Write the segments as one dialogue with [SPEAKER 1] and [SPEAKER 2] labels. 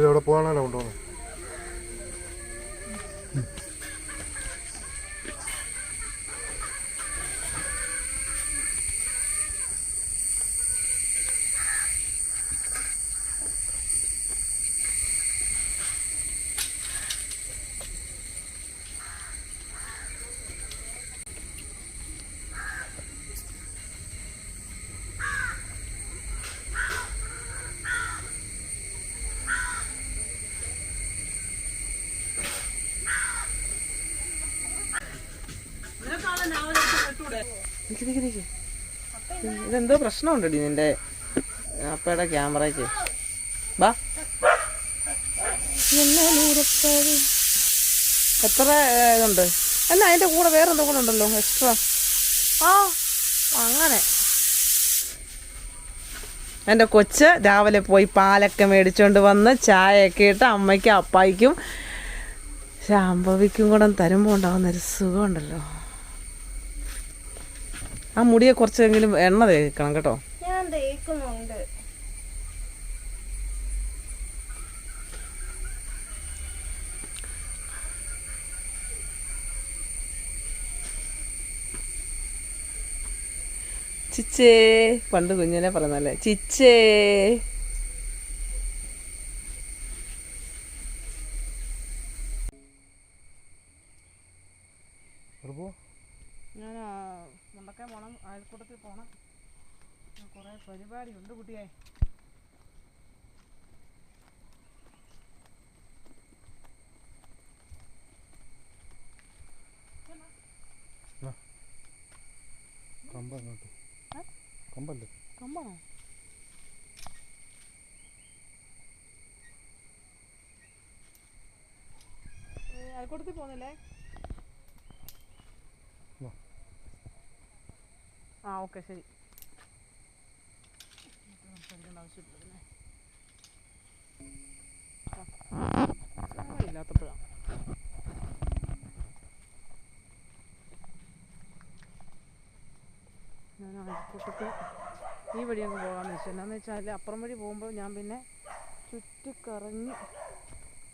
[SPEAKER 1] എവിടെ പോകാനാണോ കൊണ്ടുപോകുന്നത്?
[SPEAKER 2] ഇതെന്തോ പ്രശ്നമുണ്ടടി നിന്റെ അപ്പയുടെ ക്യാമറയ്ക്ക്. ബാ, എത്ര ഇതുണ്ട്? അല്ല, അതിന്റെ കൂടെ വേറെന്തോ കൂടെ ഉണ്ടല്ലോ എക്സ്ട്രാ. ആ, അങ്ങനെ എൻ്റെ കൊച്ച് രാവിലെ പോയി പാലൊക്കെ മേടിച്ചോണ്ട് വന്ന് ചായയൊക്കെ ഇട്ട് അമ്മയ്ക്കും അപ്പായിക്കും ശാംഭവിക്കും കൂടെ തരുമ്പോൾ ഉണ്ടാകുന്നൊരു സുഖമുണ്ടല്ലോ. ആ മുടിയെ കുറച്ചെങ്കിലും എണ്ണ തേക്കണം കേട്ടോ.
[SPEAKER 3] ഞാൻ തേക്കുന്നുണ്ട്.
[SPEAKER 2] ചിച്ചേ, പണ്ട് കുഞ്ഞിനെ പറഞ്ഞല്ലേ ചിച്ചേ. ഞാൻ മുണ്ടക്കേ പോകണം, അയൽക്കൂട്ടത്തിൽ പോകണം. കുറേ പരിപാടിയുണ്ട് കുട്ടിയെ.
[SPEAKER 1] കമ്പല്ലേ?
[SPEAKER 2] കമ്പാണോ? അയൽക്കൂട്ടത്തിൽ പോകുന്നില്ലേ? ആ, ഓക്കെ, ശരി. ഇല്ലാത്തപ്പോഴാണ് ഞാൻ അയൽക്കൂട്ടത്തിൽ ഈ വഴി അങ്ങ് പോകാമെന്ന് വെച്ചു. എന്നാന്ന് വെച്ചാൽ അപ്പുറം വഴി പോകുമ്പോൾ ഞാൻ പിന്നെ ചുറ്റിക്കറങ്ങി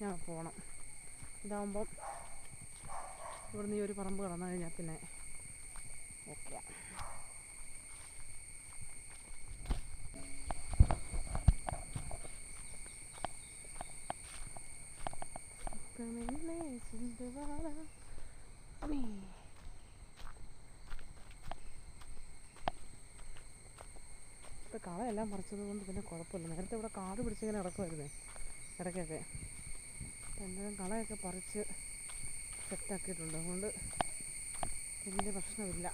[SPEAKER 2] ഞാൻ പോകണം. ഇതാകുമ്പം ഇവിടുന്ന് ഈ ഒരു പറമ്പ് കടന്നു കഴിഞ്ഞാൽ പിന്നെ ഓക്കെ. ഇപ്പം കളയെല്ലാം പറിച്ചത് കൊണ്ട് പിന്നെ കുഴപ്പമില്ല. നേരത്തെ ഇവിടെ കാട് പിടിച്ചിങ്ങനെ കിടക്കുമായിരുന്നേ ഇടയ്ക്കൊക്കെ. എന്തായാലും കളയൊക്കെ പറിച്ച് സെറ്റാക്കിയിട്ടുണ്ട്, അതുകൊണ്ട് വലിയ പ്രശ്നമില്ല.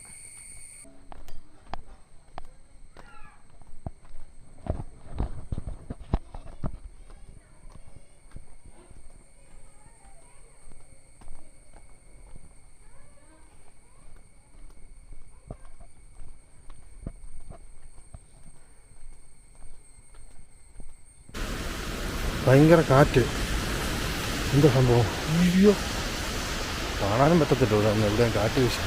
[SPEAKER 1] ഭയങ്കര കാറ്റ്. എന്താ സംഭവം? അയ്യോ, കാണാനും പറ്റത്തില്ല. ഇവിടെ എവിടെയും കാറ്റ് വീശി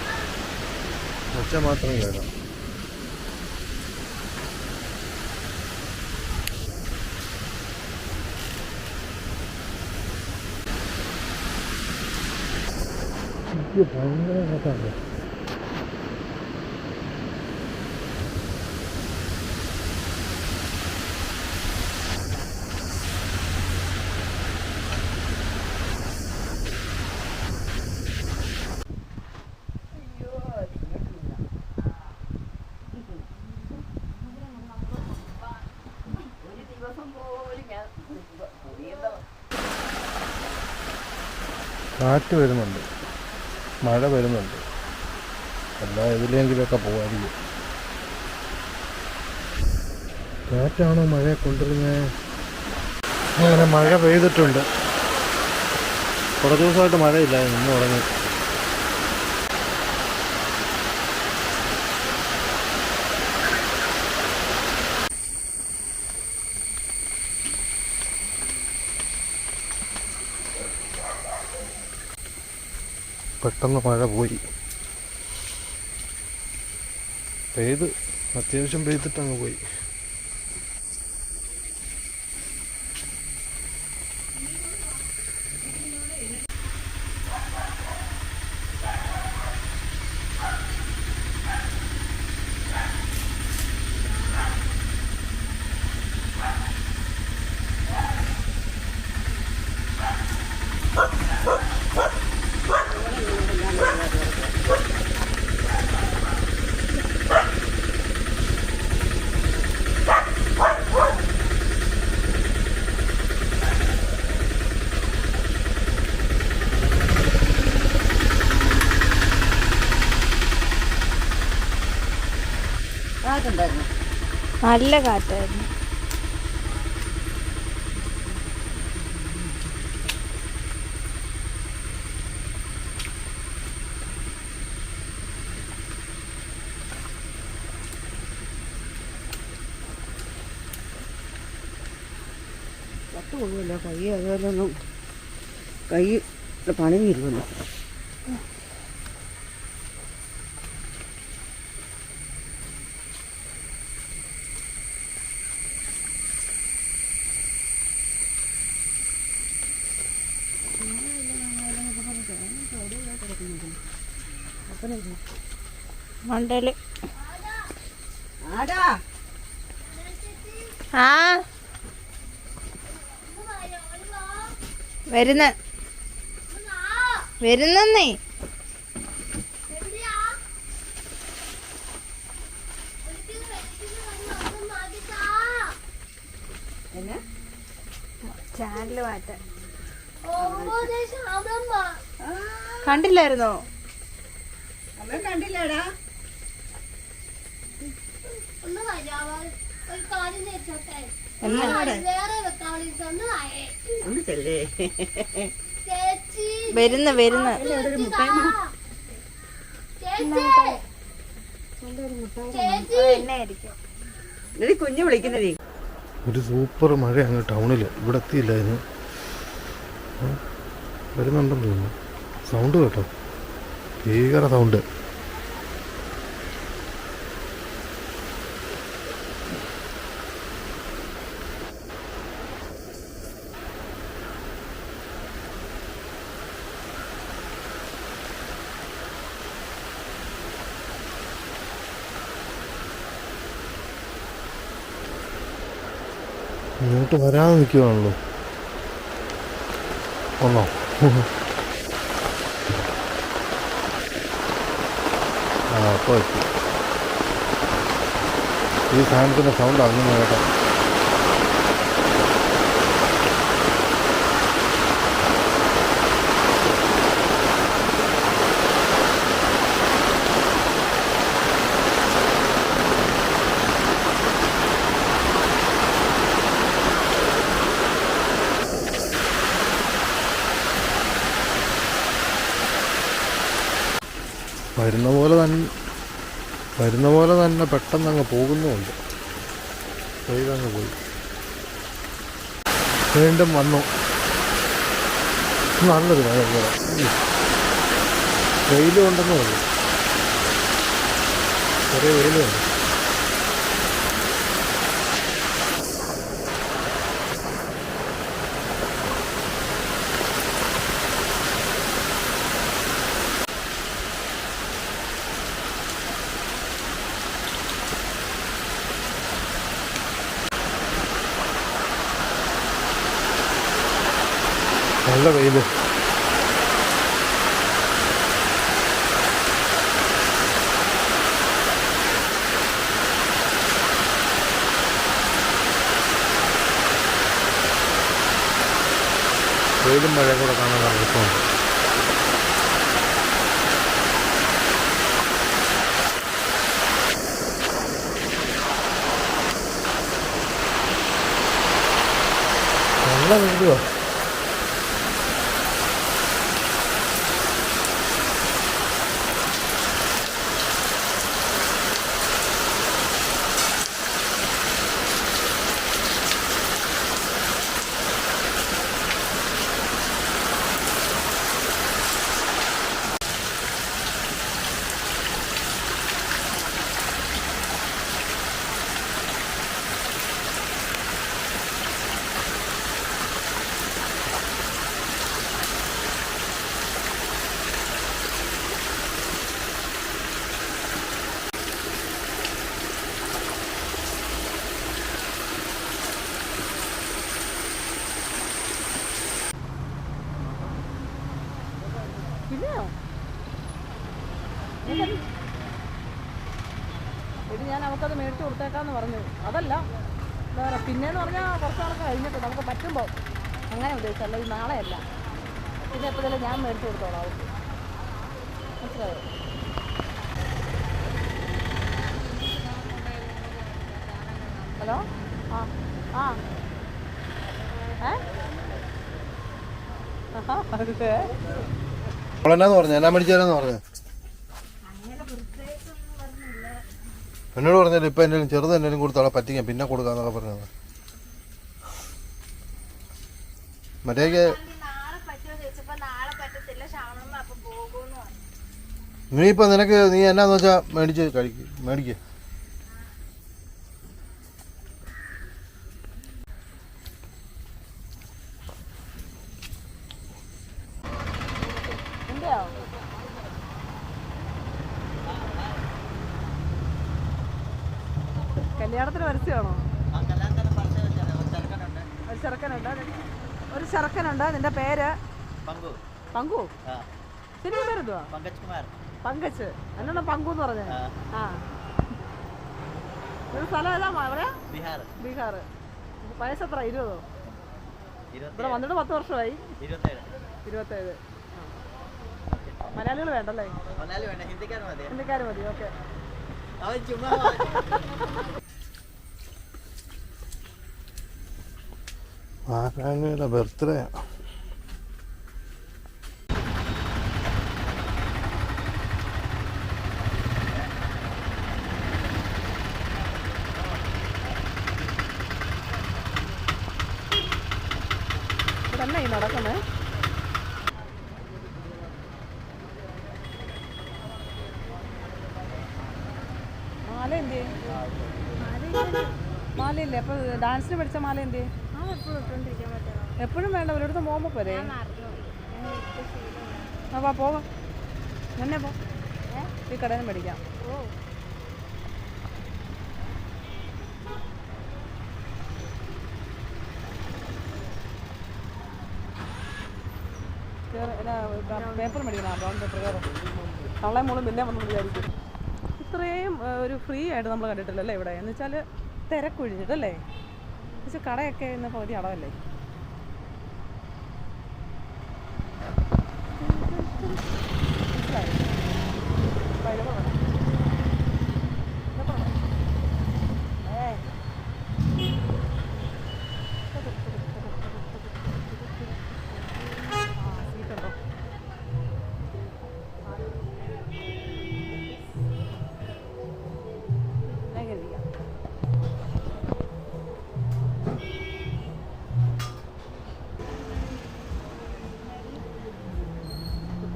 [SPEAKER 1] ഒച്ച മാത്രമേ കേൾക്കാം. ഭയങ്കര കാറ്റാണ്. കാറ്റ് വരുന്നുണ്ട്, മഴ വരുന്നുണ്ട്. എല്ലാ ഇതിലെങ്കിലുമൊക്കെ പോകാതിരിക്കും. കാറ്റാണോ മഴയെ കൊണ്ടുവരുന്നത്? അങ്ങനെ മഴ പെയ്തിട്ടുണ്ട്. കുറേ ദിവസമായിട്ട് മഴയില്ലായിരുന്നു, ഇന്ന് തുടങ്ങി. പെട്ടെന്ന് മഴ പോയി. പെയ്ത് അത്യാവശ്യം പെയ്തിട്ടങ്ങ് പോയി.
[SPEAKER 2] നല്ല കാറ്റായിരുന്നു.
[SPEAKER 3] ഒന്നുമില്ല, കൈ അതുപോലൊന്നും കൈ പണി വരുമല്ലോ.
[SPEAKER 2] മണ്ടല്
[SPEAKER 3] ആടാ
[SPEAKER 2] ആ വരുന്നേ ചാനല് മാറ്റാൻ കണ്ടില്ലായിരുന്നോ?
[SPEAKER 3] അവൻ കണ്ടില്ലടാ.
[SPEAKER 2] വരുന്ന
[SPEAKER 3] കുഞ്ഞു വിളിക്കുന്നതേ.
[SPEAKER 1] ഒരു സൂപ്പർ മഴയാണ് ടൗണിൽ. ഇവിടെ എത്തിയില്ലായിരുന്നു. വരുന്നുണ്ടെന്ന് തോന്നുന്നു. സൗണ്ട് കേട്ടോ, ഭീകര സൗണ്ട്. ഇങ്ങോട്ട് വരാതെ നിൽക്കുകയാണല്ലോ. ഒന്നോ ആ അപ്പോൾ എത്തി. ഈ സാധനത്തിൻ്റെ സൗണ്ട് അങ്ങനെ കേട്ടോ. വരുന്ന പോലെ തന്നെ പെട്ടെന്ന് അങ്ങ് പോകുന്നുമുണ്ട്. പെയ്തങ്ങ് പോയി. വീണ്ടും വന്നു. നല്ലൊരു മഴ പോലെ. വെയിലുണ്ടെന്നേ ഉള്ളൂ, ചെറിയ വെയിലുണ്ട്. നല്ല വെയിൽ. വെയിലും മഴയും കൂടെ കാണാൻ നല്ല രസമുണ്ട്. നല്ല വെയിലുവാ.
[SPEAKER 2] നമുക്കത് മേടിച്ച് കൊടുത്തേക്കാന്ന് പറഞ്ഞു. അതല്ല വേറെ പിന്നെയെന്ന് പറഞ്ഞാൽ കുറച്ച് നാളൊക്കെ കഴിഞ്ഞിട്ട് നമുക്ക് പറ്റുമ്പോൾ അങ്ങനെ ഉദ്ദേശിച്ചല്ല, ഈ നാളെയല്ല, പിന്നെ എപ്പോഴെങ്കിലും ഞാൻ മേടിച്ച് കൊടുത്തോളാം അവർക്ക്. മനസ്സിലായോ? ഹലോ ആ ആ
[SPEAKER 1] അവളെന്നാന്ന് പറഞ്ഞു, എന്നാ മേടിച്ചാലെന്ന് പറഞ്ഞു. എന്നോട് പറഞ്ഞാലും ഇപ്പം എന്തെങ്കിലും ചെറുത് എന്തെങ്കിലും കൊടുത്തോളാം പറ്റിക്കാം, പിന്നെ കൊടുക്കാന്നൊക്കെ പറഞ്ഞത്. മറ്റേക്ക് നീ ഇപ്പം നിനക്ക് നീ എന്നാന്ന് വെച്ചാൽ മേടിക്ക്.
[SPEAKER 2] കല്യാണത്തിന് പരസ്യമാണോ? ഒരു ചെറുക്കനുണ്ട്. നിന്റെ പേര് പങ്കു. ശരിക്കും പേരെന്തുവാ? പങ്കജ്. എന്നാണ് പങ്കു എന്ന് പറഞ്ഞത്? ആ, ഒരു സ്ഥലം ഏതാ? എവിടെ? ബീഹാർ. വയസ്സ് എത്ര? 20? ഇവിടെ വന്നിട്ട് 10 വർഷമായി. 27. മലയാളികൾ വേണ്ടല്ലേ? ഹിന്ദിക്കാർ മതി. ഓക്കെ.
[SPEAKER 1] നാരായണയുടെ ബർത്ത്ഡേ.
[SPEAKER 2] തന്നെ ഈ നടക്കുന്നേ. മാല എന്തേ? മാലയില്ലേ? അപ്പൊ ഡാൻസിന് പഠിച്ച മാല എന്തേ? എപ്പോഴും വേണ്ട, ഒരിടത്ത് പോകുമ്പോ പോരെ. വാ പോവാം, എന്നെ പോ, ഈ കടയിൽ നിന്ന് മേടിക്കാം. പേപ്പർ മേടിക്കണം, ബ്രൗൺ പേപ്പർ. കയറും തള്ളേ മോളും പിന്നെ വന്ന് വിചാരിക്കും. ഇത്രയും ഒരു ഫ്രീ ആയിട്ട് നമ്മൾ കണ്ടിട്ടില്ലല്ലേ ഇവിടെ. എന്ന് വെച്ചാൽ തിരക്കൊഴിഞ്ഞിട്ടല്ലേ. പക്ഷെ കടയൊക്കെ ഇന്ന് പകുതി അടവല്ലേ.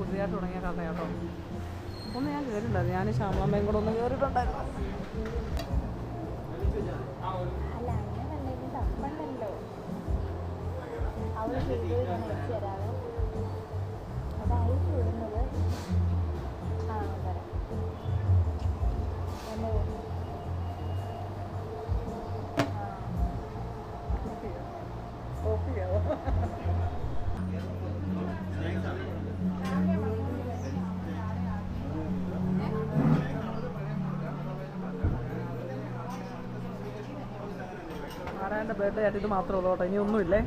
[SPEAKER 2] പുതിയതായിട്ട് തുടങ്ങിയ കഥയാട്ടോ. ഒന്ന് ഞാൻ കയറിയിട്ടുണ്ടായിരുന്നു, ഞാൻ ശ്യാമളമ്മയും കൂടെ ഒന്ന് കയറിയിട്ടുണ്ടായിരുന്നു. നാരായണൻ്റെ ബർത്ത്ഡേ ആയിട്ട് ഇത് മാത്രമേ ഉള്ളൂ കേട്ടോ, ഇനി ഒന്നുമില്ലേ.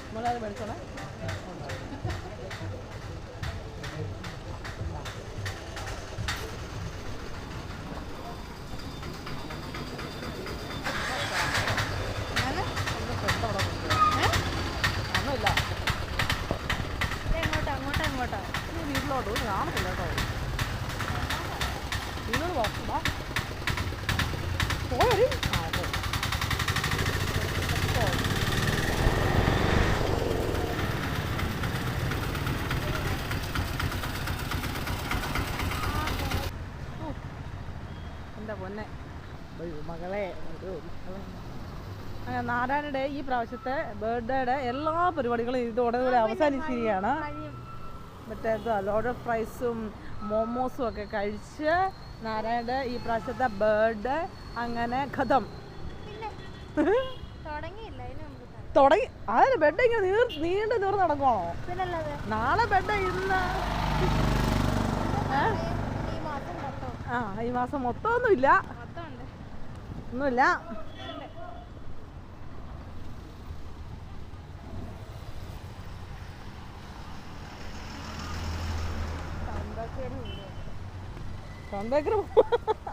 [SPEAKER 2] നമ്മളത് മേടിച്ചോളേ. ഒന്നുമില്ല, വീട്ടിലോട്ട് കാണത്തില്ല കേട്ടോ. വീട്ടിലോട്ട് പോകാം. പോയി എൻ്റെ പൊന്നെ മകളെ. നാരായണയുടെ ഈ പ്രാവശ്യത്തെ ബർത്ത്ഡേയുടെ എല്ലാ പരിപാടികളും ഇതോടെ അവസാനിച്ചിരിക്കുകയാണ്. മറ്റേ ലോഡ് ഓഫ് ഫ്രൈസും മോമോസും ഒക്കെ കഴിച്ച് നാരായണയുടെ ഈ പ്രാവശ്യത്തെ ബർത്ത്ഡേ അങ്ങനെ ഖതം. തുടങ്ങി അതിന് ബെഡ് ഇങ്ങനെ നീണ്ടു നീർന്ന് നടക്കുവാണോ? നാളെ ബെഡ് ഇന്ന് ഈ മാസം മൊത്തം ഒന്നുമില്ല.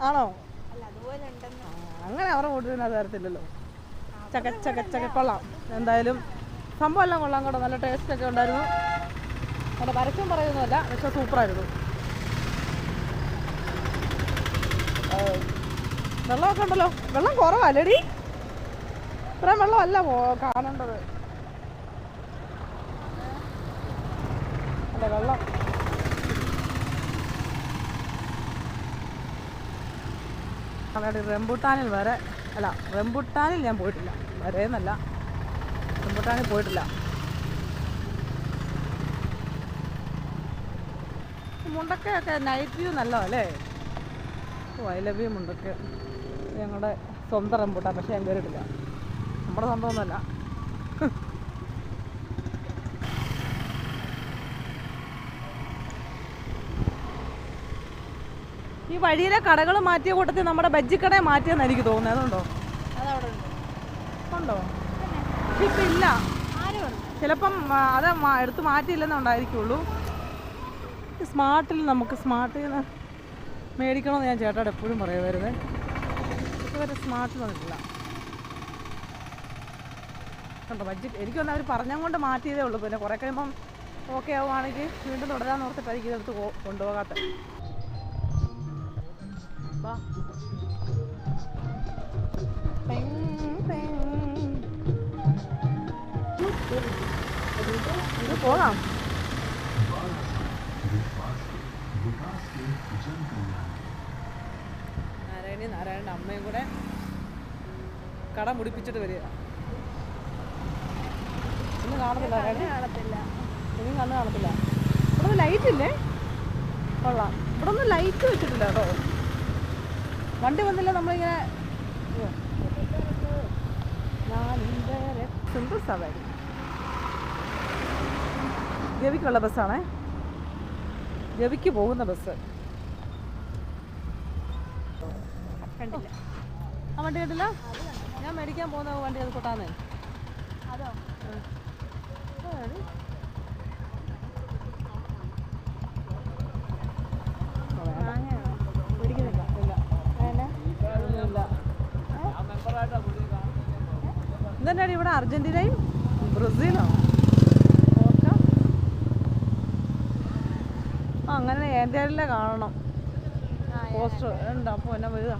[SPEAKER 2] ആണോ? അങ്ങനെ അവരുടെ വീട്ടിൽ അത് തരത്തില്ലല്ലോ. ചക്ക കൊള്ളാം. എന്തായാലും സംഭവം എല്ലാം കൊള്ളാം കേട്ടോ. നല്ല ടേസ്റ്റൊക്കെ ഉണ്ടായിരുന്നു. നല്ല പരസ്യം പറയുന്നതല്ല, പക്ഷെ സൂപ്പറായിരുന്നു. വെള്ളമൊക്കെ ഉണ്ടല്ലോ. വെള്ളം കുറവല്ലേടി? ഇത്രയും വെള്ളമല്ല കാണേണ്ടത്. അല്ല വെള്ളം റംബുട്ടാനിൽ വരെ അല്ല, റംബുട്ടാനിൽ ഞാൻ പോയിട്ടില്ല. വരെയെന്നല്ല, റംബുട്ടാനിൽ പോയിട്ടില്ല. മുണ്ടക്കയൊക്കെ നൈറ്റ് വ്യൂ നല്ലതല്ലേ? I love you Mundakka. ഞങ്ങളുടെ സ്വന്തം റംബുട്ടാൻ, പക്ഷേ ഞാൻ കയറിയിട്ടില്ല. നമ്മുടെ സ്വന്തമൊന്നുമല്ല. ഈ വഴിയിലെ കടകൾ മാറ്റിയ കൂട്ടത്തിൽ നമ്മുടെ ബജ്ജിക്കടയെ മാറ്റിയെന്ന് എനിക്ക് തോന്നുന്നത്. അതുണ്ടോ? ഉണ്ടോ? പക്ഷെ ഇപ്പം ഇല്ല. ചിലപ്പം അത് എടുത്ത് മാറ്റിയില്ലെന്നുണ്ടായിരിക്കുള്ളൂ. സ്മാർട്ടിൽ നിന്ന് മേടിക്കണമെന്ന് ഞാൻ ചേട്ടാട് എപ്പോഴും പറയുമായിരുന്നേ. ഇതുവരെ സ്മാർട്ടിൽ വന്നിട്ടില്ല. കണ്ടോ ബജ്ജി? എനിക്കൊന്നും അവർ പറഞ്ഞുകൊണ്ട് മാറ്റിയതേ ഉള്ളൂ. പിന്നെ കുറേ കഴിയുമ്പം ഓക്കെ ആവുകയാണെങ്കിൽ വീണ്ടും തുടരാന്ന് ഓർത്തിട്ടായിരിക്കും ഇതെടുത്ത് കൊണ്ടുപോകാത്ത. ഇത് പോകാം. നാരായണൻ്റെ അമ്മയും കൂടെ കട മുടിപ്പിച്ചിട്ട് വരിക. ഇന്ന് കാണത്തില്ല, ഇനിയും കണ്ണ് കാണത്തില്ല. ഇവിടെ ഒന്നും ലൈറ്റ് ഇല്ലേ? കൊള്ളാം. ഇവിടെ ഒന്നും ലൈറ്റ് വെച്ചിട്ടില്ല കേട്ടോ. വണ്ടി വന്നില്ല. നമ്മളിങ്ങനെ സിമ്പിൾ സവാരി. ഗവിക്കുള്ള ബസ്സാണേ. ഗവിക്ക് പോകുന്ന ബസ്. ആ വണ്ടി കണ്ടില്ല? ഞാൻ മേടിക്കാൻ പോകുന്ന വണ്ടി അത് കൊട്ടാന്നേ. ഇതെന്നാടി ഇവിടെ അർജന്റീനയും ബ്രസീലോ? അങ്ങനെ ഏന്ത്യയിലെ കാണണം. പോസ്റ്റർ ഉണ്ടോ? അപ്പോൾ എന്നാ വരുക?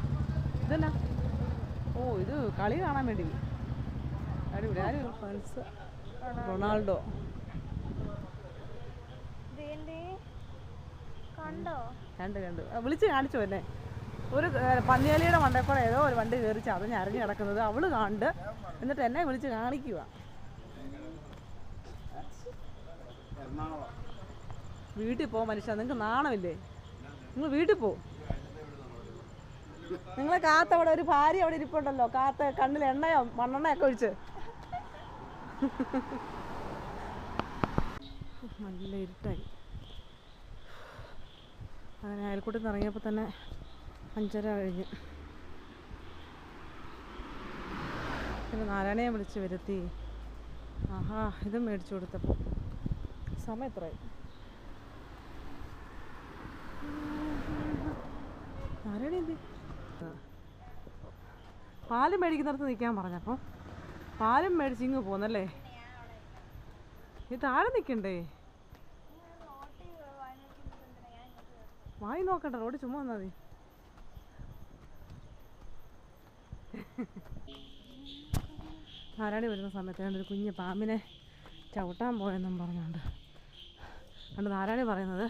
[SPEAKER 2] ഇതെന്നാ? ഓ, ഇത് കളി കാണാൻ വേണ്ടി. അടിപൊളി. ആരും ഫ്രണ്ട്സ് റൊണാൾഡോ കണ്ടു വിളിച്ച് കാണിച്ചു എന്നെ. ഒരു പന്നിയാലിയുടെ മണ്ടേക്കൂടെ ഏതോ ഒരു വണ്ടി കയറി ചതഞ്ഞ് അരഞ്ഞ് കിടക്കുന്നത് അവള് കണ്ട്, എന്നിട്ട് എന്നെ വിളിച്ച് കാണിക്കുക. വീട്ടിൽ പോ മനുഷ്യ, നിങ്ങൾക്ക് നാണമില്ലേ? നിങ്ങൾ വീട്ടിൽ പോ. നിങ്ങളെ കാത്തവിടെ ഒരു ഭാര്യ അവിടെ ഇരിപ്പുണ്ടല്ലോ, കാത്ത കണ്ണിൽ എണ്ണയോ മണ്ണെണ്ണയൊക്കെ ഒഴിച്ച്. നല്ല ഇരുട്ടായി. അങ്ങനെ അയൽക്കൂട്ടിൽ നിന്ന് ഇറങ്ങിയപ്പോൾ തന്നെ 5:30 കഴിഞ്ഞ്. പിന്നെ നാരായണയെ വിളിച്ച് വരുത്തി. ആഹാ, ഇതും മേടിച്ചു കൊടുത്തപ്പോൾ സമയം എത്രയായി? നാരായണ എന്തി? പാലും മേടിക്കുന്നിടത്ത് നിൽക്കാൻ പറഞ്ഞപ്പോൾ പാലും മേടിച്ച് ഇങ്ങ് പോന്നല്ലേ? ഈ താഴെ നിൽക്കണ്ടേ? വായി നോക്കണ്ട, റോഡ് ചുമ്മാ വന്നാൽ മതി. നാരായണി വരുന്ന സമയത്ത് ഒരു കുഞ്ഞ് പാമ്പിനെ ചവിട്ടാൻ പോയെന്നും പറഞ്ഞുകൊണ്ട് അതുകൊണ്ട് നാരായണി പറയുന്നത്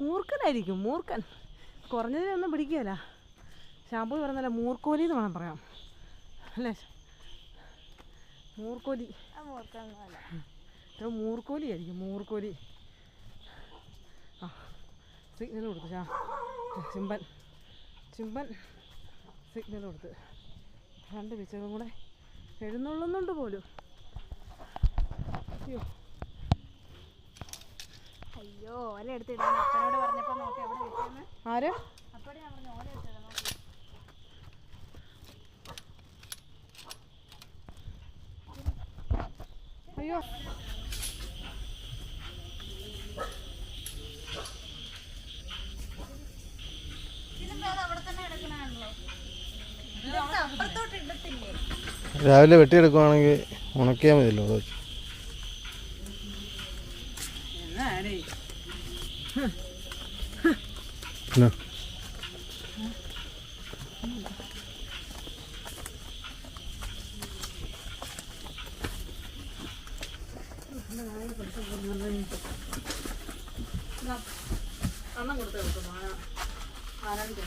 [SPEAKER 2] മൂർഖനായിരിക്കും. മൂർഖൻ കുറഞ്ഞതിനൊന്നും പിടിക്കുകയില്ല. ഷാമ്പു പറയുന്നല്ല, മൂർക്കോലി എന്ന് വേണം പറയാം അല്ലേ? മൂർക്കോലി. മൂർക്കോലി ആയിരിക്കും, മൂർക്കോലി. ആ, സിഗ്നൽ കൊടുത്തു. ചിമ്പൻ സിഗ്നൽ കൊടുത്ത്. രണ്ട് പിച്ചകളും കൂടെ എഴുന്നള്ളുന്നുണ്ട് പോലും.
[SPEAKER 4] അയ്യോ ഓല എടുത്തിടാൻ അപ്പനോട് പറഞ്ഞപ്പോൾ നോക്കി എവിടെ വെച്ചെന്ന്.
[SPEAKER 2] ആര്?
[SPEAKER 4] അപ്പോഴേ ഞാൻ പറഞ്ഞു ഓല എടുത്തിടാൻ നോക്കി.
[SPEAKER 2] അയ്യോ
[SPEAKER 4] ഇതെന്താ അത് അവിടെ തന്നെ കിടക്കണാണല്ലോ. ഇതെന്താ അപ്പുറത്തോട്ട് ഇടത്തില്ലേ?
[SPEAKER 1] രാവിലെ വെട്ടിയെടുക്കുവാണെങ്കിൽ ഉണക്കിയാൽ മതിയല്ലോ അവിടെ വെച്ച്.
[SPEAKER 2] എന്നാടേ
[SPEAKER 1] എന്നാ?
[SPEAKER 2] അണ്ണം കൊടുത്ത് വെക്കും ആരാണ്ട്.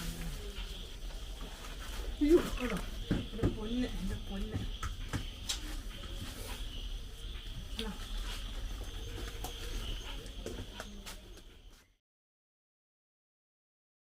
[SPEAKER 2] അയ്യോ കേട്ടോ എൻ്റെ പൊന്ന്, എൻ്റെ പൊന്ന്.